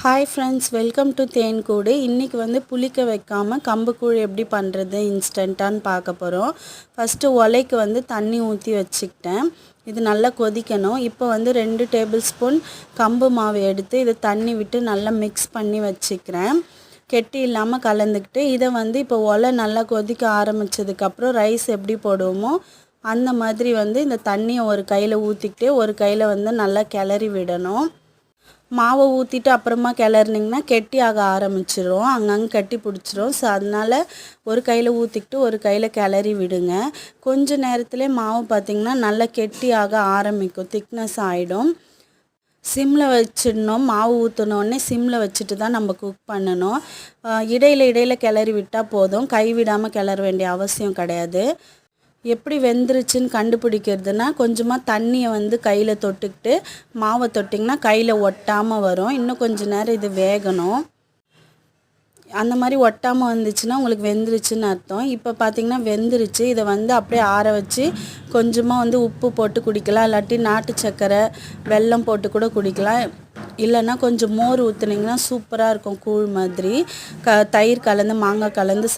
Hi friends, welcome to Thenkoodu. இன்றைக்கி வந்து புளிக்க வைக்காமல் கம்புக்கூழ் எப்படி பண்ணுறது இன்ஸ்டண்ட்டான்னு பார்க்க போகிறோம். ஃபஸ்ட்டு உலைக்கு வந்து தண்ணி ஊற்றி வச்சுக்கிட்டேன். இது நல்லா கொதிக்கணும். இப்போ வந்து 2 டேபிள் ஸ்பூன் கம்பு மாவு எடுத்து இதை தண்ணி விட்டு நல்லா மிக்ஸ் பண்ணி வச்சுக்கிறேன். கெட்டி இல்லாமல் கலந்துக்கிட்டு இதை வந்து இப்போ உலை நல்லா கொதிக்க ஆரம்பித்ததுக்கப்புறம் ரைஸ் எப்படி போடுவோமோ அந்த மாதிரி வந்து இந்த தண்ணியை ஒரு கையில் ஊற்றிக்கிட்டு ஒரு கையில் வந்து நல்லா கிளறி விடணும். மாவை ஊற்றிட்டு அப்புறமா கிளறினிங்கன்னா கெட்டி ஆக ஆரம்பிச்சிடும், அங்கங்கே கட்டி பிடிச்சிரும். ஸோ அதனால் ஒரு கையில் ஊற்றிக்கிட்டு ஒரு கையில் கிளறி விடுங்க. கொஞ்ச நேரத்துலேயே மாவு பார்த்திங்கன்னா நல்லா கெட்டி ஆக ஆரம்பிக்கும், திக்னஸ் ஆகிடும். சிம்மில் வச்சிடணும். மாவு ஊற்றினோடனே சிம்மில் வச்சுட்டு தான் நம்ம குக் பண்ணணும். இடையில் கிளறி விட்டால் போதும், கை விடாமல் கிளற வேண்டிய அவசியம் கிடையாது. எப்படி வெந்துருச்சுன்னு கண்டுபிடிக்கிறதுனா கொஞ்சமாக தண்ணியை வந்து கையில் தொட்டுக்கிட்டு மாவை தொட்டிங்கன்னா கையில் ஒட்டாமல் வரும். இன்னும் கொஞ்சம் நேரம் இது வேகணும். அந்த மாதிரி ஒட்டாமல் வந்துச்சுன்னா உங்களுக்கு வெந்துருச்சுன்னு அர்த்தம். இப்போ பார்த்திங்கன்னா வெந்துருச்சு. இதை வந்து அப்படியே ஆற வச்சு கொஞ்சமாக வந்து உப்பு போட்டு குடிக்கலாம், இல்லாட்டி நாட்டு சர்க்கரை வெல்லம் போட்டு கூட குடிக்கலாம். இல்லைன்னா கொஞ்சம் மோர் ஊற்றுனீங்கன்னா சூப்பராக இருக்கும், கூழ் மாதிரி. தயிர் கலந்து மாங்காய் கலந்து